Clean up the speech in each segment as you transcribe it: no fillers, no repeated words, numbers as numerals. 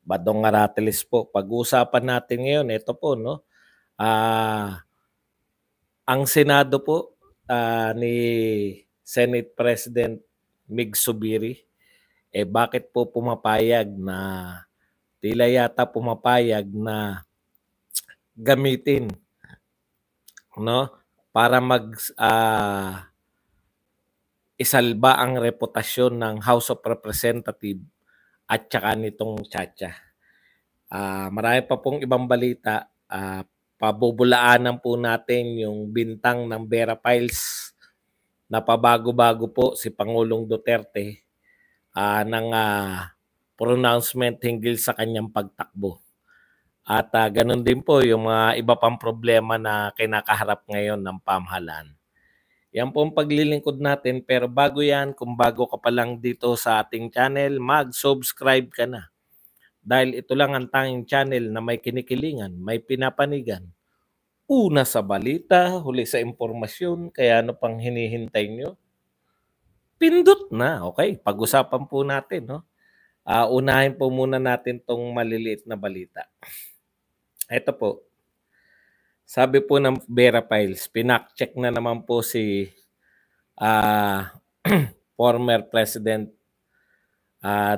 Badong Aratiles po. Pag-uusapan natin ngayon, ito po, no? Ang Senado po ni Senate President Mig Zubiri, bakit po pumapayag na, tila yata pumapayag na gamitin, no? Para isalba ang reputasyon ng House of Representatives at saka nitong Chacha. Marami pa pong ibang balita. Pabubulaanan po natin yung bintang ng Vera Files na pabago-bago po si Pangulong Duterte ng pronouncement hinggil sa kanyang pagtakbo. At ganun din po yung mga iba pang problema na kinakaharap ngayon ng pamahalaan. Yan po ang paglilingkod natin, pero bago yan, kung bago ka pa lang dito sa ating channel, mag-subscribe ka na. Dahil ito lang ang tanging channel na may kinikilingan, may pinapanigan. Una sa balita, huli sa impormasyon, kaya ano pang hinihintay nyo? Pindot na, okay? Pag-usapan po natin, no? Unahin po muna natin tong maliliit na balita. Ito po. Sabi po ng Vera Files, pinak-check na naman po si former President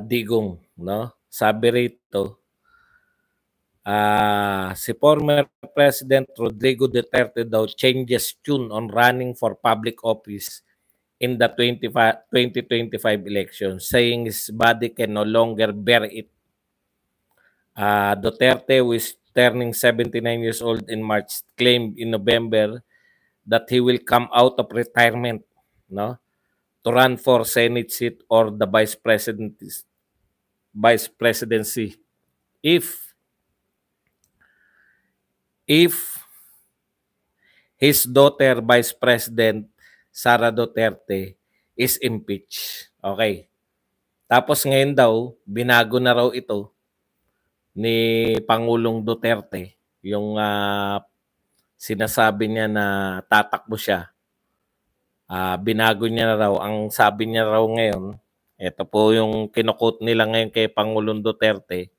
Digong, no? Sabi rito, si former President Rodrigo Duterte daw changes tune on running for public office in the 2025 election, saying his body can no longer bear it. Duterte, who is turning 79 years old in March, claimed in November that he will come out of retirement, no, to run for Senate seat or the vice presidency if his daughter, Vice President Sara Duterte, is impeached. Okay. Tapos ngayon daw, binago na raw ito ni Pangulong Duterte, yung sinasabi niya na tatakbo siya. Binago niya na raw. Ang sabi niya raw ngayon, ito po yung kinukot nila ngayon kay Pangulong Duterte.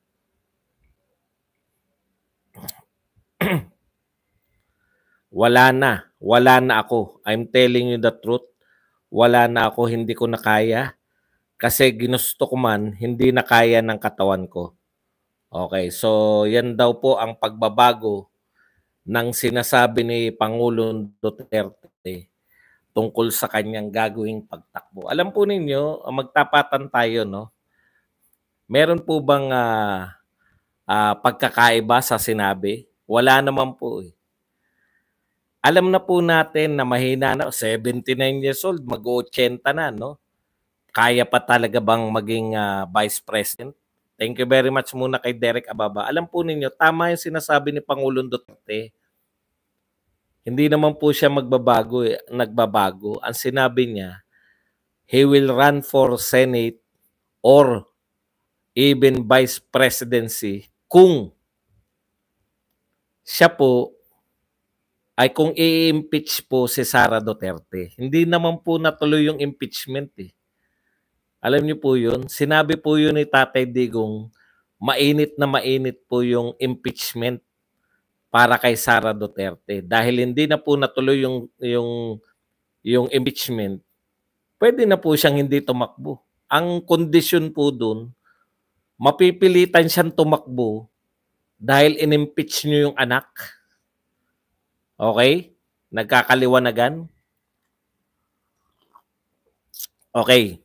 Wala na ako. I'm telling you the truth. Wala na ako, hindi ko na kaya. Kasi ginusto ko man, hindi na kaya ng katawan ko. Okay, so yan daw po ang pagbabago ng sinasabi ni Pangulong Duterte tungkol sa kanyang gagawing pagtakbo. Alam po ninyo, magtapatan tayo, no? Meron po bang pagkakaiba sa sinabi? Wala naman po eh. Alam na po natin na mahina na, 79 years old, mag-80 na, no? Kaya pa talaga bang maging vice president? Thank you very much muna kay Derek Ababa. Alam po ninyo, tama yung sinasabi ni Pangulong Duterte. Hindi naman po siya nagbabago. Ang sinabi niya, he will run for Senate or even vice presidency kung siya po ay kung i-impeach po si Sara Duterte. Hindi naman po natuloy yung impeachment eh. Alam niyo po yun? Sinabi po yun ni Tatay Digong, mainit na mainit po yung impeachment para kay Sara Duterte. Dahil hindi na po natuloy yung impeachment, pwede na po siyang hindi tumakbo. Ang kondisyon po dun, mapipilitan siyang tumakbo dahil in-impeach niyo yung anak. Okay? Nagkakaliwanagan? Okay.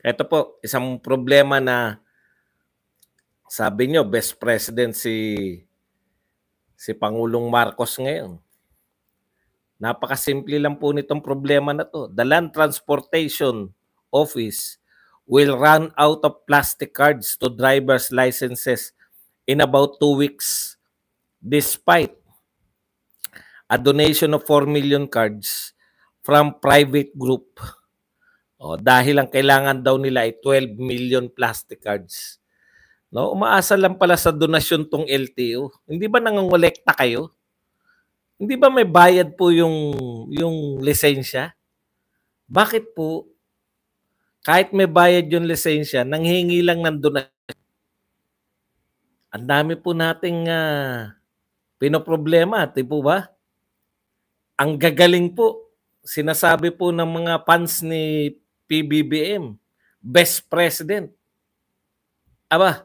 Ito po, isang problema na sabi nyo, best president si Pangulong Marcos ngayon. Napakasimple lang po nitong problema na to. The Land Transportation Office will run out of plastic cards to driver's licenses in about 2 weeks despite a donation of 4 million cards from private group. Dahil ang kailangan daw nila ay 12 million plastic cards. No, umaasa lang pala sa donasyon tong LTO. Hindi ba nangongolekta kayo? Hindi ba may bayad po yung lisensya? Bakit po kahit may bayad yung lisensya, nanghingi lang ng donasyon? Ang dami po nating pinoproblema, 'di po ba? Ang gagaling po. Sinasabi po ng mga fans ni PBBM, best president. Aba,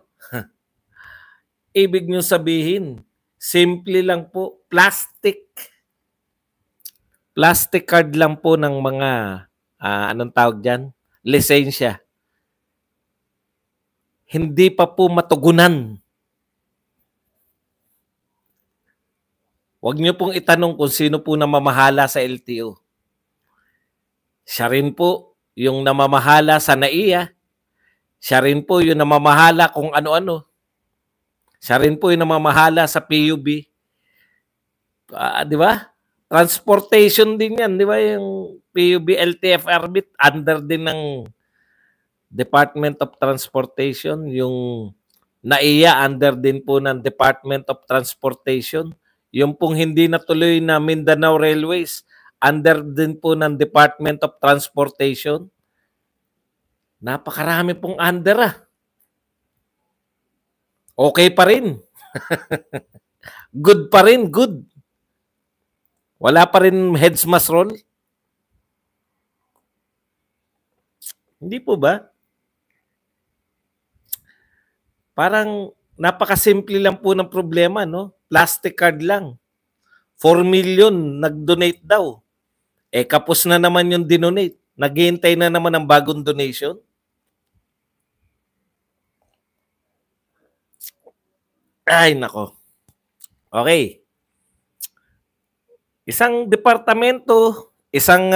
ibig niyo sabihin, simple lang po, plastic. Plastic card lang po ng mga, anong tawag dyan? Lisensya. Hindi pa po matugunan. Huwag niyo pong itanong kung sino po namamahala sa LTO. Siya rin po yung namamahala sa NAIA. Siya rin po yung namamahala kung ano-ano. Siya rin po yung namamahala sa PUB. Di ba? Transportation din yan, di ba? Yung PUB, LTFRB, under din ng Department of Transportation. Yung NAIA, under din po ng Department of Transportation. Yung pong hindi natuloy na Mindanao Railways, under din po ng Department of Transportation. Napakarami pong under Okay pa rin. Good pa rin, good. Wala pa rin heads must roll. Hindi po ba? Parang napakasimple lang po ng problema, no? Plastic card lang. 4 million nag-donate daw. Kapos na naman yung dinonate. Naghihintay na naman ng bagong donation. Ay, nako. Okay. Isang departamento, isang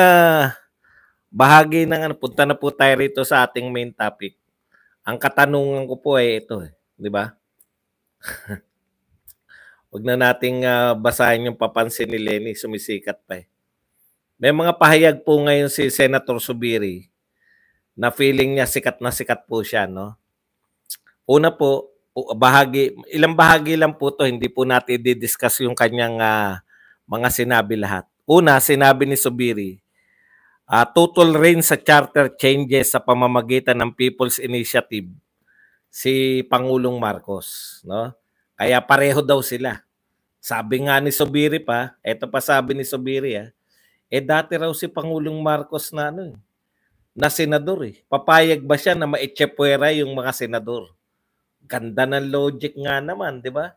bahagi ng punta na po tayo rito sa ating main topic. Ang katanungan ko po ay ito, di ba? Huwag na nating basahin yung papansin ni Lenny, sumisikat pa May mga pahayag po ngayon si Senator Zubiri na feeling niya sikat na sikat po siya, no? Una po, ilang bahagi lang po to, hindi po natin di-discuss yung kanyang mga sinabi lahat. Una, sinabi ni Zubiri, total reign sa charter changes sa pamamagitan ng People's Initiative si Pangulong Marcos, no? Kaya pareho daw sila. Sabi nga ni Zubiri pa, eto pa sabi ni Zubiri dati raw si Pangulong Marcos na na senador Papayag ba siya na maitsepwera yung mga senador? Ganda ng logic nga naman, di ba?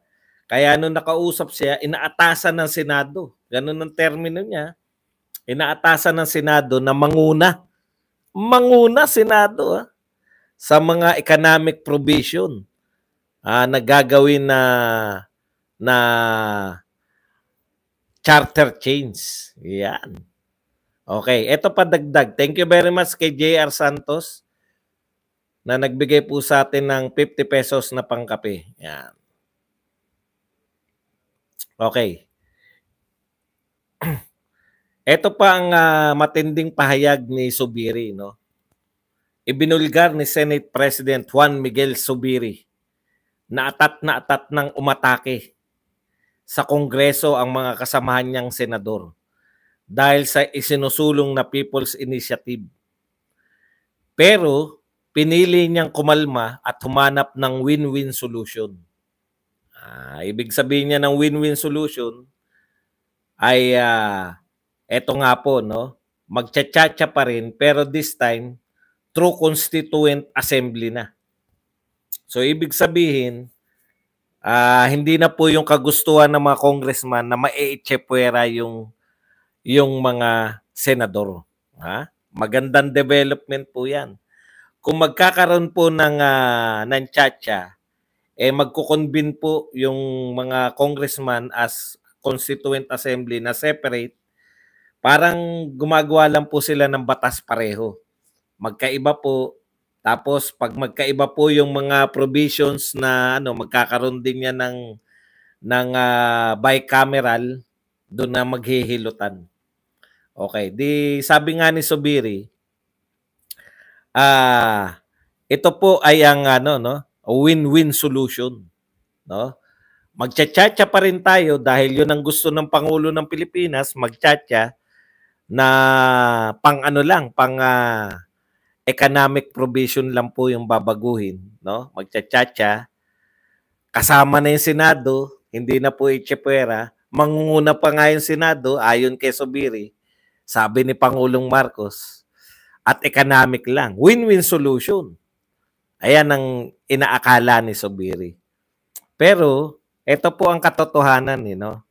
Kaya nung nakausap siya, inaatasan ng Senado. Ganun ang termino niya. Inaatasan ng Senado na manguna. Manguna Senado sa mga economic provision na gagawin na charter change. Yan. Okay, ito pa dagdag. Thank you very much kay JR Santos na nagbigay po sa atin ng 50 pesos na pangkape. Yan. Okay. Ito pa ang matinding pahayag ni Zubiri, no? Ibinulgar ni Senate President Juan Miguel Zubiri na atat ng umatake sa Kongreso ang mga kasamahan niyang senador dahil sa isinusulong na People's Initiative. Pero pinili niyang kumalma at humanap ng win-win solution. Ibig sabihin niya ng win-win solution ay eto nga po, no? Magtsatsa pa rin pero this time through Constituent Assembly na. So ibig sabihin hindi na po yung kagustuhan ng mga congressman na maiitsepwera yung mga senador. Magandang development po yan. Kung magkakaroon po ng tsatsa, magkukonvene po yung mga congressman as Constituent Assembly na separate. Parang gumagawa lang po sila ng batas pareho. Magkaiba po. Tapos pag magkaiba po yung mga provisions na magkakaroon din yan ng bicameral, doon na maghihilutan. Okay, di sabi nga ni Zubiri, ito po ay ang win-win solution, no? Magtsatsa pa rin tayo dahil 'yun ang gusto ng Pangulo ng Pilipinas, magtsatsa na pang economic provision lang po yung babaguhin, no? Magtsatsa kasama na yung Senado, hindi na po Echepuera, mangunguna pa nga yung Senado, ayon kay Zubiri, sabi ni Pangulong Marcos, at economic lang. Win-win solution. Ayan ang inaakala ni Zubiri. Pero, ito po ang katotohanan, no?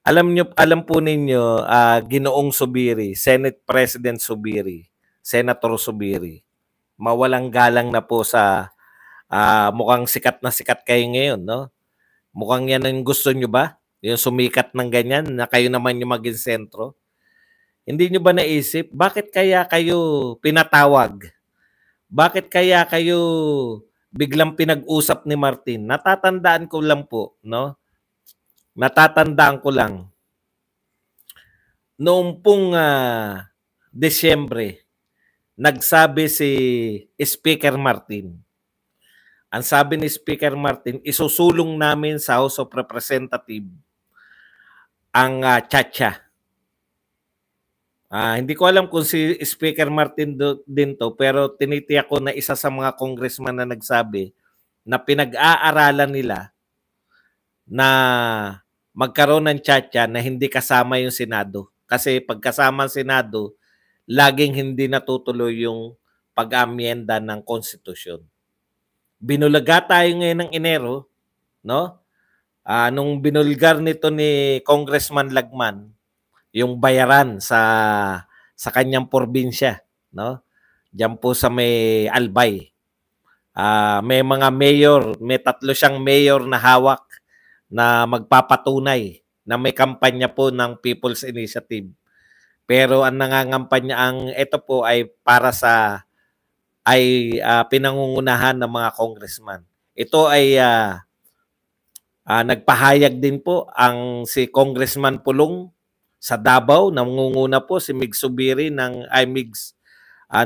Alam po ninyo, Ginoong Zubiri, Senate President Zubiri, Senator Zubiri, mawalang galang na po sa mukhang sikat na sikat kayo ngayon, no? Mukhang yan ang gusto nyo ba? Yung sumikat ng ganyan na kayo naman yung maging sentro. Hindi nyo ba naisip, bakit kaya kayo pinatawag? Bakit kaya kayo biglang pinag-usap ni Martin? Natatandaan ko lang po, no? Natatandaan ko lang. Noong pong Desyembre, nagsabi si Speaker Martin. Ang sabi ni Speaker Martin, isusulong namin sa House of Representatives ang Chacha. Hindi ko alam kung si Speaker Martin din to, pero tinitiyak ko na isa sa mga congressman na nagsabi na pinag-aaralan nila na magkaroon ng Chacha na hindi kasama yung Senado. Kasi pagkasama ang Senado, laging hindi natutuloy yung pag-amyenda ng konstitusyon. Binulaga tayo ngayon ng Enero, no? Nung binulgar nito ni Congressman Lagman, yung bayaran sa kanyang probinsya, no? Diyan po sa may Albay. May mga mayor, may 3 siyang mayor na hawak na magpapatunay na may kampanya po ng People's Initiative. Pero ang nangangampanya, ito po ay para sa pinangungunahan ng mga congressman. Ito ay nagpahayag din po si Congressman Pulong sa Davao, nangunguna po si Mig Zubiri Migs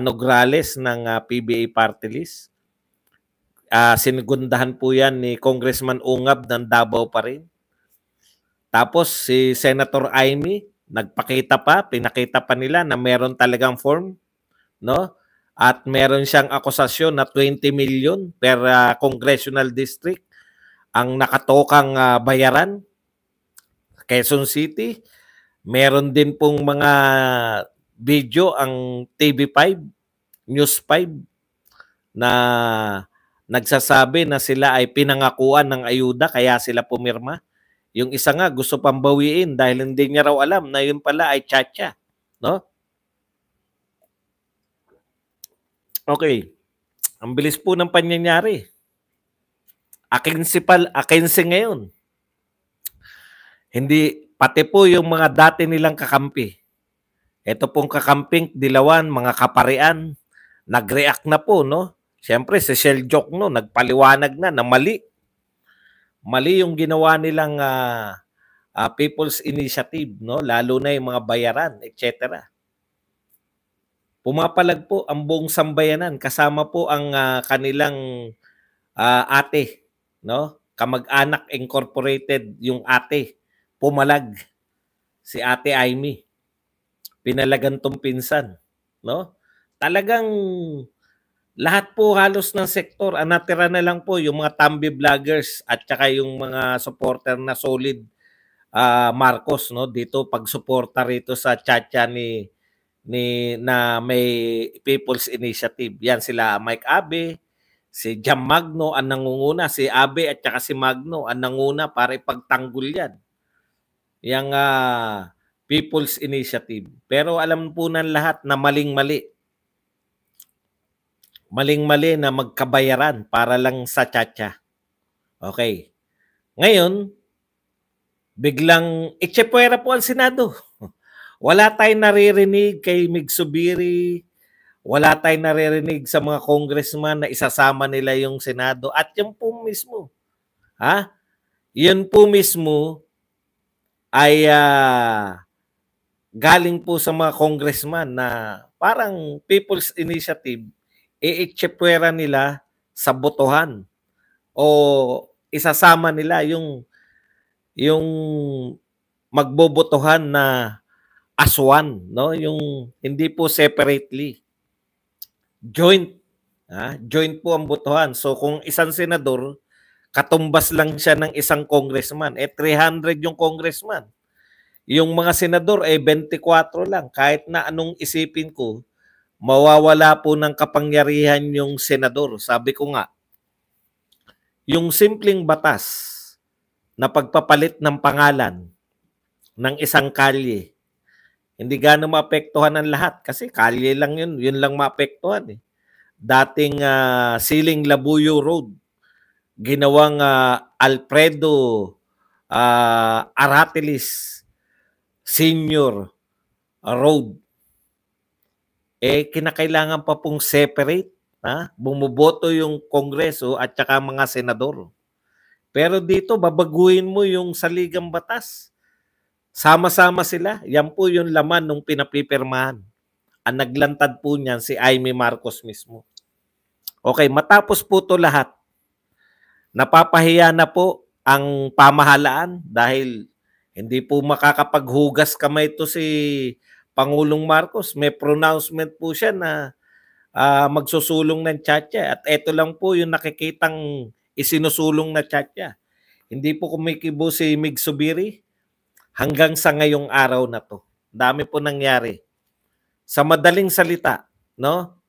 Nograles ng PBA Party List. Sinigundahan po yan ni Congressman Ungab ng Davao pa rin. Tapos si Senator Amy, pinakita pa nila na meron talagang form, no? At meron siyang akusasyon na 20 million per congressional district ang nakatokang bayaran. Quezon City, meron din pong mga video ang TV5, News 5 na nagsasabi na sila ay pinangakuan ng ayuda kaya sila pumirma. Yung isa nga gusto pang bawiin dahil hindi niya raw alam na yun pala ay Chacha, no? Okay. Ang bilis po ng pangyayari. Akinsi ngayon. Hindi, pati po yung mga dati nilang kakampi. Ito pong kakamping Dilawan, mga kaparian, nag-react na po, no? Siyempre, si Shell Joke, no, nagpaliwanag na mali. Mali yung ginawa nilang People's Initiative, no? Lalo na yung mga bayaran, etc. Pumapalag po ang buong sambayanan, kasama po ang kanilang ate, no? Kamag-anak Incorporated yung ate. Pumalag si Ate Amy. Pinalagan tong pinsan, no? Talagang lahat po halos ng sektor, natira na lang po yung mga tambi vloggers at saka yung mga supporter na solid Marcos, no? Dito pagsuporta rito sa Chacha na may People's Initiative. Yan sila Mike Abe, si Jam Magno ang nangunguna, si Abe at saka si Magno ang nanguna para ipagtanggol yan. Yang People's Initiative. Pero alam po ng lahat na maling-mali. Maling-mali na magkabayaran para lang sa Chacha. Okay. Ngayon, biglang Echepuera po ang Senado. Wala tayong naririnig kay Mig Zubiri. Wala tayong naririnig sa mga congressman na isasama nila yung Senado. At yun po mismo. Yun po mismo ay galing po sa mga congressman na parang People's Initiative, Echepuera nila sa botohan o isasama nila yung magbobotohan na as one, no? Yung hindi po separately. Joint Joint po ang botohan. So kung isang senador, katumbas lang siya ng isang congressman. 300 yung congressman. Yung mga senador 24 lang. Kahit na anong isipin ko, mawawala po ng kapangyarihan yung senador. Sabi ko nga, yung simpleng batas na pagpapalit ng pangalan ng isang kalye, hindi gaano maapektuhan ang lahat kasi kalye lang yun lang maapektuhan. Dating Siling Labuyo Road, ginawang Alfredo Aratilis Senior Road. Kinakailangan pa pong separate, bumuboto yung Kongreso at saka mga senador. Pero dito, babaguhin mo yung saligang batas. Sama-sama sila. Yan po yung laman ng pinapipirmahan. Ang naglantad po niyan si Amy Marcos mismo. Okay, matapos po to lahat, napapahiya na po ang pamahalaan dahil hindi po makakapaghugas kamay to si Pangulong Marcos. May pronouncement po siya na magsusulong ng tiyatya. At ito lang po yung nakikitang isinusulong na tiyatya. Hindi po kumikibo si Mig Zubiri hanggang sa ngayong araw na to. Dami po nangyari. Sa madaling salita, no?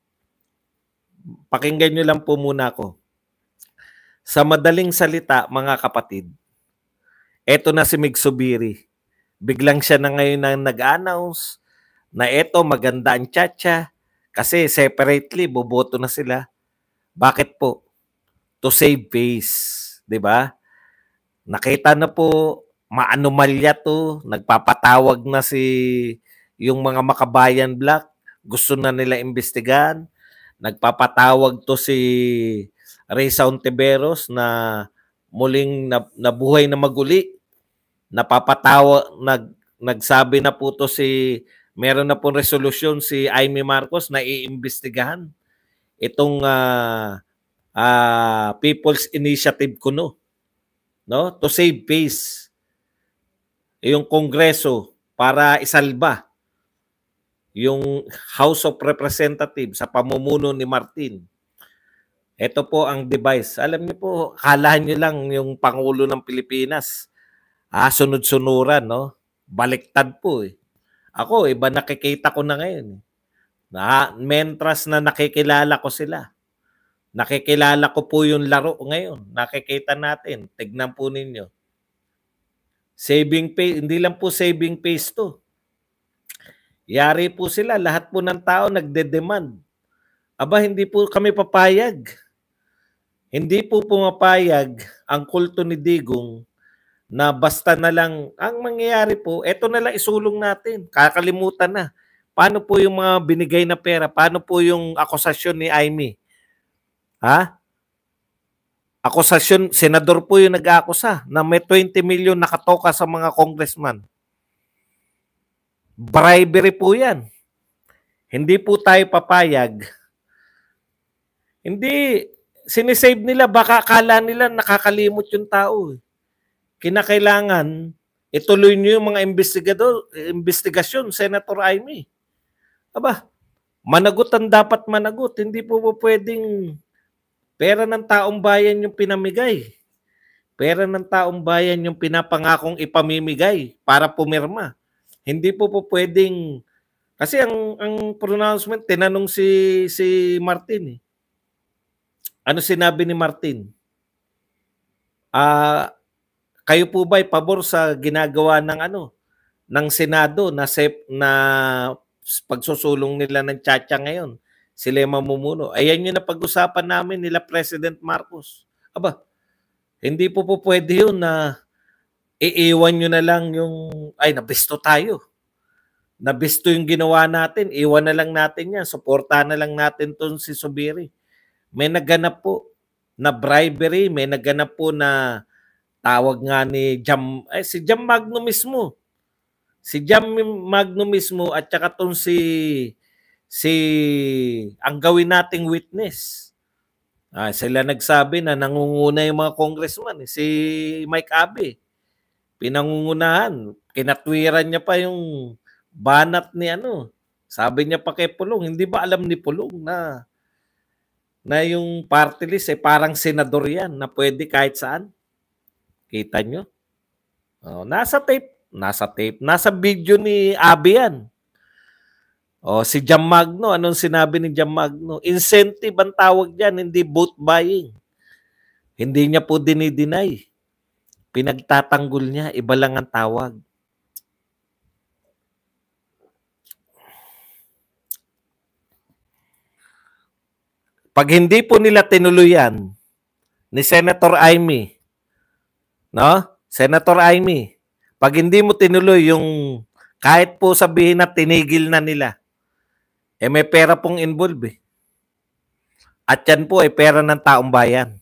Pakinggan nyo lang po muna ako. Sa madaling salita, mga kapatid, eto na si Mig Zubiri. Biglang siya na ngayon na nag-announce na eto maganda ang tiyatya kasi separately boboto na sila. Bakit po? To save face, 'di ba? Nakita na po, maanomalya to, nagpapatawag na yung mga Makabayan Black, gusto na nila imbestigahan. Nagpapatawag to si Risa Ontiveros na muling nabuhay na maguli. Nagsabi na po to meron na pong resolusyon si Amy Marcos na iimbestigahan itong People's Initiative kuno, no? To save face yung Kongreso para isalba yung House of Representatives sa pamumuno ni Martin. Ito po ang device. Alam niyo po, kalahan niyo lang yung Pangulo ng Pilipinas. Sunod-sunuran, no? Baliktad po eh. Ako, iba nakikita ko na ngayon. Mentras na nakikilala ko sila. Nakikilala ko po yung laro ngayon. Nakikita natin. Tignan po ninyo. Saving face, hindi lang po saving face to. Yari po sila, lahat po ng tao nagde-demand. Aba, hindi po kami papayag. Hindi po pumapayag ang kulto ni Digong na basta na lang, ang mangyayari po, eto na lang isulong natin. Kakalimutan na. Paano po yung mga binigay na pera? Paano po yung akusasyon ni Amy? Akusasyon, senador po yung nag-aakusa na may 20 million nakatoka sa mga congressman. Bribery po yan. Hindi po tayo papayag. Hindi, sinisave nila, baka akala nila nakakalimot yung tao. Kinakailangan, ituloy niyo yung mga investigasyon, Senator Amy. Aba, managot ang dapat managot. Hindi po pwedeng pera ng taong bayan yung pinamigay. Pera ng taong bayan yung pinapangakong ipamimigay para pumirma. Hindi po pwedeng, kasi ang pronouncement, tinanong si Martin. Ano sinabi ni Martin? Kayo po ba'y pabor sa ginagawa ng Senado na pagsusulong nila ng tiyatya ngayon? Sila mamumuno. Ayan yung napag-usapan namin nila President Marcos. Aba, hindi po pwede yun na iiwan nyo na lang nabisto tayo. Nabisto yung ginawa natin. Iwan na lang natin yan. Suportahan na lang natin to si Zubiri. May naganap po na bribery. May naganap po na tawag nga ni si Jam Magno mismo. Si Jam Magno mismo at saka tong ang gawin nating witness. Sila nagsabi na nangunguna yung mga congressman. Si Mike Abe, pinangungunahan. Kinatwiran niya pa yung banat ni Sabi niya pa kay Pulong, hindi ba alam ni Pulong na na yung party list parang senador yan na pwede kahit saan. Kita nyo? Oh, nasa video ni Abby yan. Oh, si Jam Magno, anong sinabi ni Jam Magno? Incentive ang tawag diyan, hindi vote buying. Hindi niya po dinideny. Pinagtatanggol niya, iba lang ang tawag. Pag hindi po nila tinuluyan ni Senator Amy, no? Senator Amy, pag hindi mo tinuloy yung kahit po sabihin na tinigil na nila, may pera pong involved . At yan po pera ng taong bayan.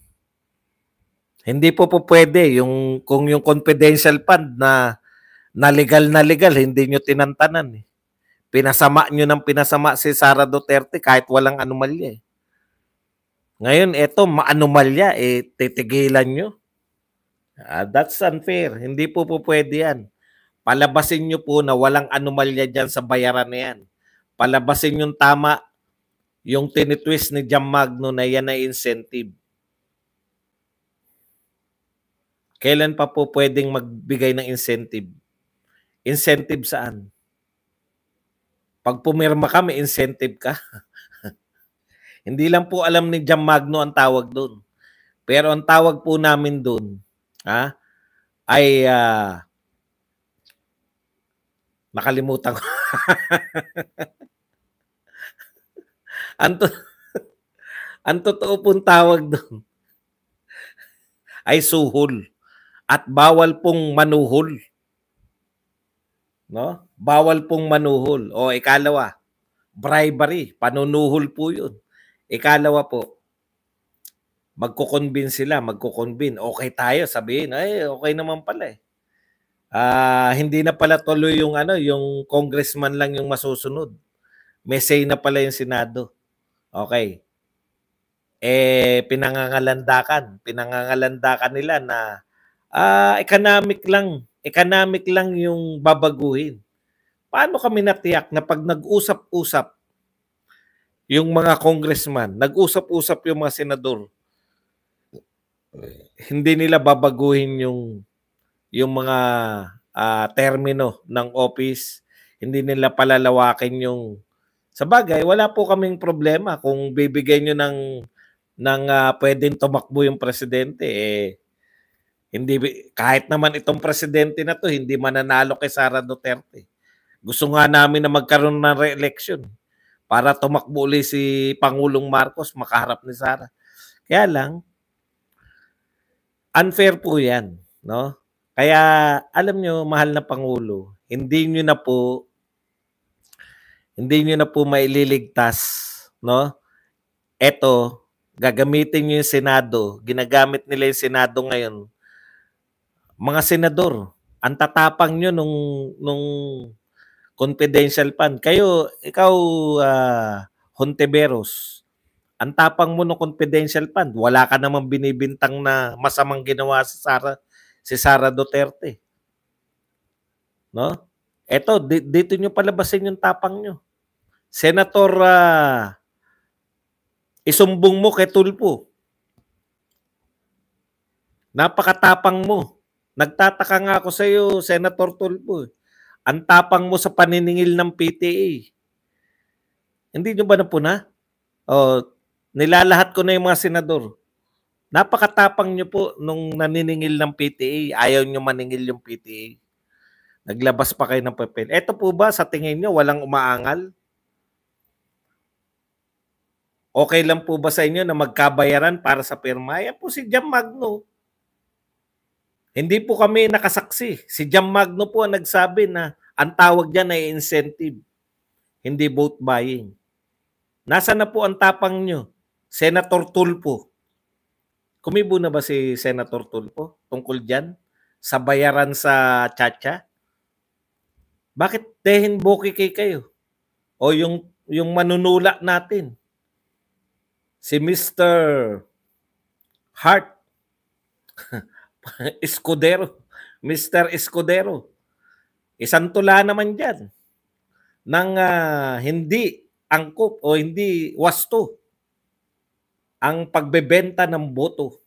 Hindi po pwede yung kung yung confidential fund na legal, hindi nyo tinantanan . Pinasama nyo ng pinasama si Sara Duterte kahit walang anomalya . Ngayon, eto, maanomalya, titigilan nyo. That's unfair. Hindi po pwede yan. Palabasin nyo po na walang anomalya dyan sa bayaran na yan. Palabasin yung tama, yung tinitwist ni Jam Magno na yan ay incentive. Kailan pa po pwedeng magbigay ng incentive? Incentive saan? Pag pumirma ka, may incentive ka. Hindi lang po alam ni Jam Magno ang tawag doon. Pero ang tawag po namin doon ay nakalimutan ko. ang totoo pong tawag doon ay suhol. At bawal pong manuhol. No? Bawal pong manuhol. O ikalawa, bribery, panunuhol po 'yun. Ikalawa po, magko-convince sila, okay tayo, sabihin, okay naman pala . Hindi na pala tuloy yung yung congressman lang yung masusunod. May say na pala yung Senado. Okay. Pinangangalandakan nila na economic lang yung babaguhin. Paano kami natiyak na pag nag-usap-usap yung mga congressman, nag-usap-usap yung mga senador, hindi nila babaguhin yung mga termino ng office, hindi nila palalawakin yung sa bagay, wala po kaming problema kung bibigay nyo ng pwedeng tumakbo yung presidente hindi kahit naman itong presidente na to hindi mananalo kay Sara Duterte. Gusto nga namin na magkaroon ng re-election para tumakbo ulit si Pangulong Marcos makaharap ni Sara. Kaya lang unfair po 'yan, no? Kaya alam nyo, mahal na Pangulo, hindi nyo na po maililigtas, no? Eto, gagamitin nyo yung Senado, ginagamit nila yung Senado ngayon. Mga senador, ang tatapang nyo nung confidential fund. Ikaw, Hontiveros, ang tapang mo ng confidential fund, wala ka namang binibintang na masamang ginawa si Sara Duterte. No? Eto, dito nyo palabasin yung tapang nyo. Senator, isumbong mo kay Tulfo. Napakatapang mo. Nagtataka nga ako sa iyo, Senator Tulfo. Ang tapang mo sa paniningil ng PTA. Hindi nyo ba napuna? Nilalahat ko na yung mga senador. Napakatapang nyo po nung naniningil ng PTA. Ayaw nyo maningil yung PTA. Naglabas pa kayo ng papel. Eto po ba sa tingin nyo walang umaangal? Okay lang po ba sa inyo na magkabayaran para sa pirma? Yan po si Jam Magno. Hindi po kami nakasaksi. Si Jam Magno po ang nagsabi na ang tawag dyan ay incentive. Hindi vote buying. Nasaan na po ang tapang nyo? Senator Tulfo. Kumibo na ba si Senator Tulfo tungkol dyan? Sa bayaran sa Chacha? Bakit dehin bokeh kayo? O yung manunula natin? Si Mr. Hart. Escudero. Mr. Escudero. Isang tula naman dyan ng hindi angkop o hindi wasto. ang pagbebenta ng boto.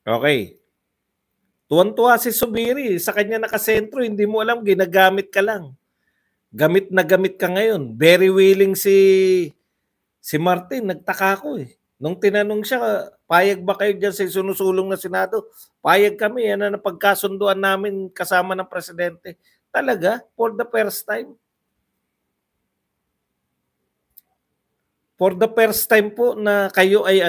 Okay. Tuwan-tuwa si Subiri, sa kanya nakasentro, hindi mo alam, ginagamit ka lang. Gamit na gamit ka ngayon. Very willing si Martin, nagtaka ako eh. Nung tinanong siya, payag ba kayo dyan sa sinusulong na Senado? Payag kami, yan na napagkasunduan namin kasama ng presidente. Talaga? For the first time? For the first time po na kayo ay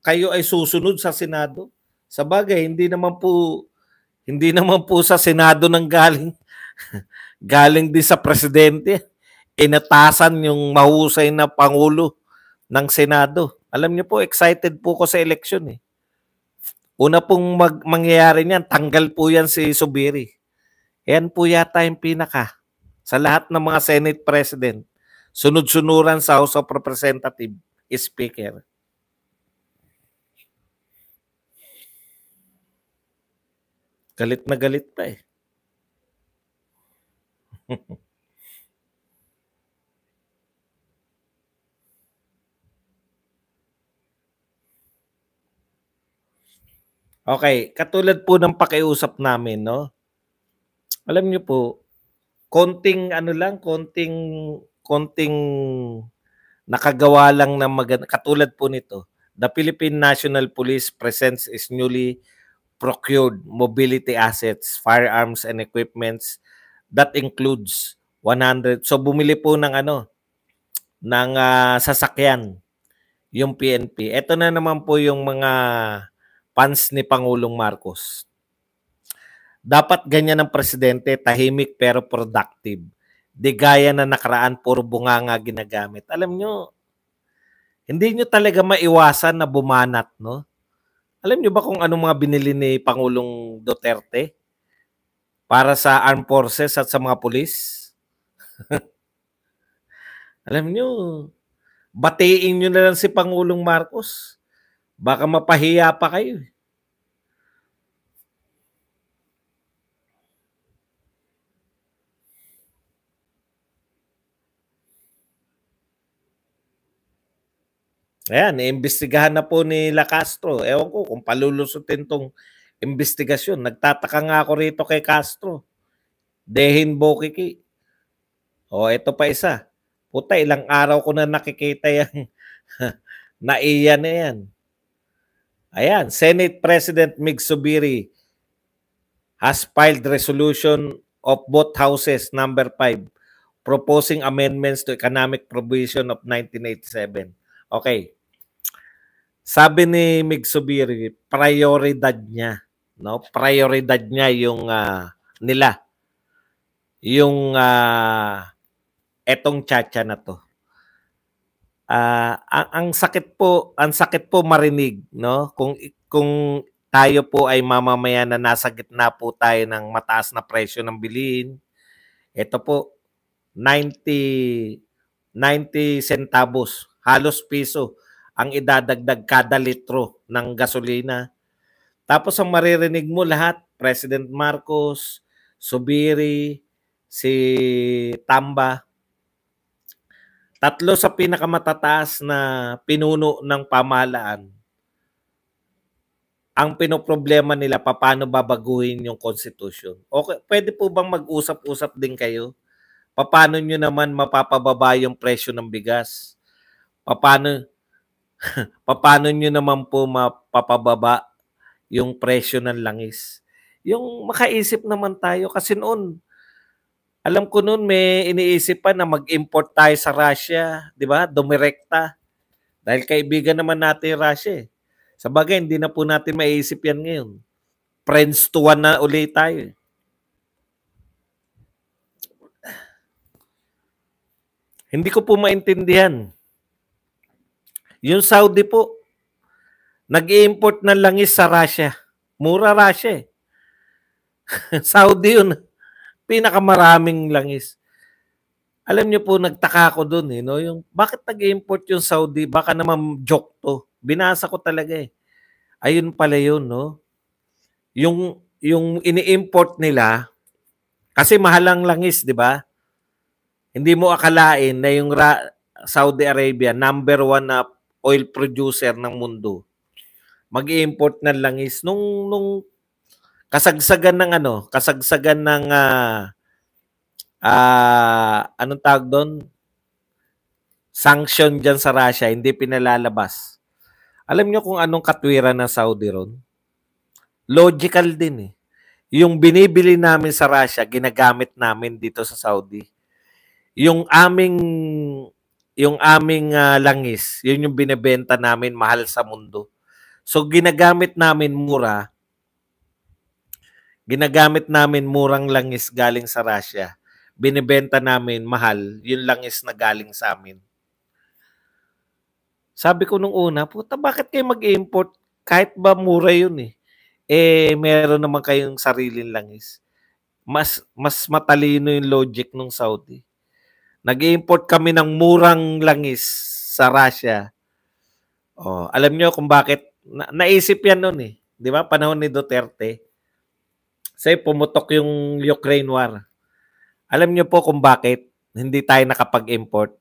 kayo ay susunod sa Senado. Sa bagay, hindi naman po sa Senado nang galing. Galing din sa presidente. Inatasan yung mahusay na pangulo ng Senado. Alam niyo po, excited po ko sa election eh. Una pong mangyayari niyan, tanggal po yan si Subiri. Yan po yata yung pinaka sa lahat ng mga Senate President. Sunod-sunuran sa House of Representatives, Speaker. Galit na galit pa eh. Okay, katulad po ng pakiusap namin, no? Alam niyo po, konting nakagawa lang ng maganda. Katulad po nito, the Philippine National Police presents its newly procured mobility assets, firearms and equipments that includes 100. So bumili po ng sasakyan yung PNP. Ito na naman po yung mga fans ni Pangulong Marcos. Dapat ganyan ang presidente, tahimik pero productive. Di gaya na nakaraan, puro bunganga ginagamit. Alam nyo, hindi nyo talaga maiwasan na bumanat, no? Alam nyo ba kung anong mga binili ni Pangulong Duterte para sa armed forces at sa mga pulis? Alam nyo, batiin nyo na lang si Pangulong Marcos. Baka mapahiya pa kayo. Ayan, iimbestigahan na po ni La Castro. Ewan ko kung palulusutin tong investigasyon. Nagtataka nga ako rito kay Castro. Dehin Bokiki. O, ito pa isa. Puta, ilang araw ko na nakikita yung naiya na yan. Ayan, Senate President Mig Subiri has filed resolution of both houses number 5 proposing amendments to economic provision of 1987. Okay. Sabi ni Mig Subiri, prioridad niya, no? Prioridad niya yung nila. Yung etong tsatsya na to. Ang sakit po marinig, no? Kung tayo po ay mamamayan na nasa gitna po tayo ng mataas na presyo ng bilihin. Ito po 90 centavos, halos piso ang idadagdag kada litro ng gasolina. Tapos ang maririnig mo lahat, President Marcos, Subiri, si Tamba, tatlo sa pinakamatataas na pinuno ng pamahalaan. Ang pinoproblema nila, paano babaguhin yung constitution. Okay, pwede po bang mag-usap-usap din kayo? Paano nyo naman mapapababa yung presyo ng bigas? Paano nyo naman po mapapababa yung presyo ng langis? Yung makaisip naman tayo kasi noon, alam ko noon may iniisip pa na mag-import tayo sa Russia, di ba? Dumirekta. Dahil kaibigan naman natin Russia eh. Sa bagay, hindi na po natin maiisip yan ngayon. Friends to one na ulit tayo. Hindi ko po maintindihan. Yung Saudi po, nag-i-import ng langis sa Russia. Mura Russia eh. Saudi yun. Pinakamaraming langis. Alam niyo po nagtaka ako dun, eh, 'no, yung bakit nag-i-import yung Saudi baka naman joke 'to. Binasa ko talaga, eh. Ayun pala yun 'no, yung ini-import nila kasi mahal ang langis 'di ba? Hindi mo akalain na yung Saudi Arabia number 1 na oil producer ng mundo, mag-i-import ng langis nung kasagsagan ng ano, kasagsagan ng, anong tawag dun, sanction diyan sa Russia, hindi pinalalabas. Alam niyo kung anong katwiran ng Saudi ron? Logical din, eh. Yung binibili namin sa Russia, ginagamit namin dito sa Saudi. Yung aming langis, yun yung binebenta namin mahal sa mundo. So ginagamit namin murang langis galing sa Russia. Binebenta namin mahal yung langis na galing sa amin. Sabi ko nung una, puta bakit kayo mag-import? Kahit ba mura yun eh. Eh meron naman kayong sariling langis. Mas matalino yung logic ng Saudi. Nag-import kami ng murang langis sa Russia. Oh, alam niyo kung bakit naisip yan noon eh. 'Di ba? Panahon ni Duterte. Kasi pumutok yung Ukraine War. Alam niyo po kung bakit hindi tayo nakapag-import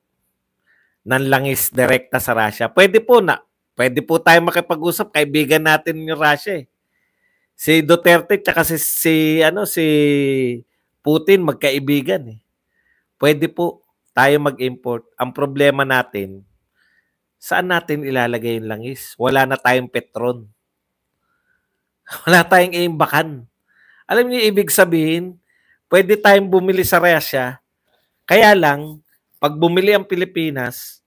ng langis direkta sa Russia. Pwede po tayo makipag-usap, kaibigan natin yung Russia eh. Si Duterte tsaka si Putin magkaibigan eh. Pwede po tayo mag-import. Ang problema natin, saan natin ilalagay yung langis? Wala na tayong petron. Wala tayong iimbakan. Alam niyo ibig sabihin, pwede tayong bumili sa Russia, kaya lang, pag bumili ang Pilipinas,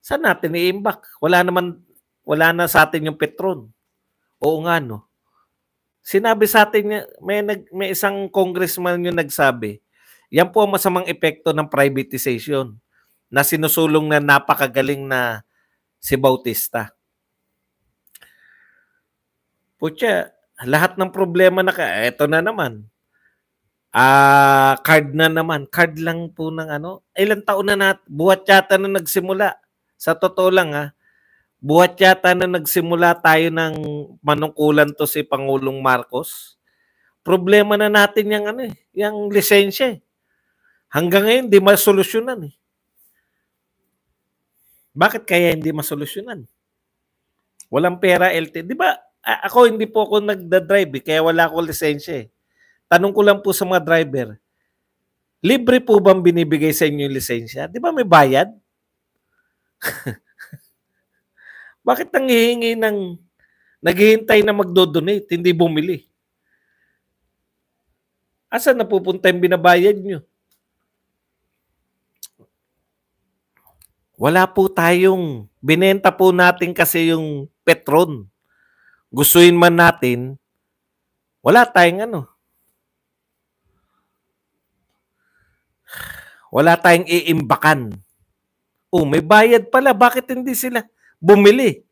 saan natin iimbak? Wala na sa atin yung petron. Oo nga no. Sinabi sa atin, may isang congressman yung nagsabi, yan po ang masamang epekto ng privatization na sinusulong na napakagaling na si Bautista. Putya, lahat ng problema eto na naman. Card na naman. Card lang po ng ano. Ilang taon na buhat yata na nagsimula. Sa totoo lang buhat yata na nagsimula tayo ng manungkulan to si Pangulong Marcos. Problema na natin yung lisensya eh. Hanggang ngayon, di masolusyonan eh. Bakit kaya hindi masolusyonan? Walang pera LT. Di ba, ako hindi po ako nagda-drive eh, kaya wala akong lisensya eh. Tanong ko lang po sa mga driver, libre po bang binibigay sa inyo yung lisensya? Di ba may bayad? Bakit naghihintay na magdo-donate, hindi bumili? Asan napupunta yung binabayad nyo? Wala po tayong, binenta po natin kasi yung petron. Gustuin man natin, wala tayong wala tayong iimbakan. Oh, may bayad pala. Bakit hindi sila bumili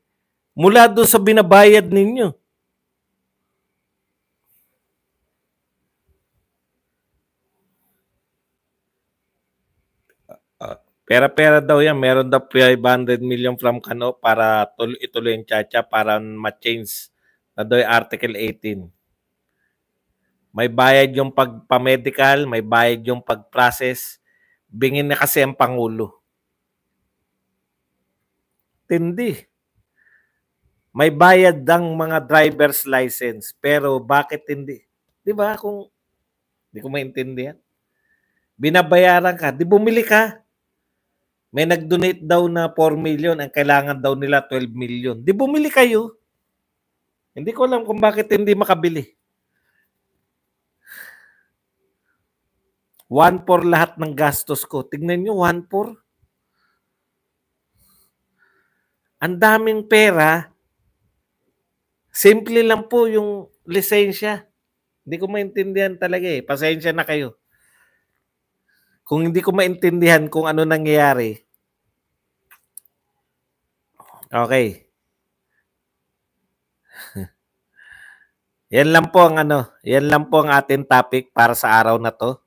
mula doon sa binabayad ninyo? Pera-pera daw yan. Meron daw 500 million from Kano para ituloy yung Chacha para ma-change na daw yung Article 18. May bayad yung pagpa-medical, may bayad yung pag-process. Bingin na kasi ang Pangulo. Tindi. May bayad ang mga driver's license, pero bakit hindi? 'Di ba kung hindi ko maintindihan? Binabayaran ka, 'di bumili ka. May nag-donate daw na 4 million, ang kailangan daw nila 12 million. 'Di bumili kayo. Hindi ko alam kung bakit hindi makabili. 1/4 lahat ng gastos ko. Tignan nyo, 1/4. Ang daming pera. Simple lang po yung lisensya. Hindi ko maintindihan talaga eh. Pasensya na kayo. Kung hindi ko maintindihan kung ano nangyayari. Okay. Yan lang po ang ating topic para sa araw na to.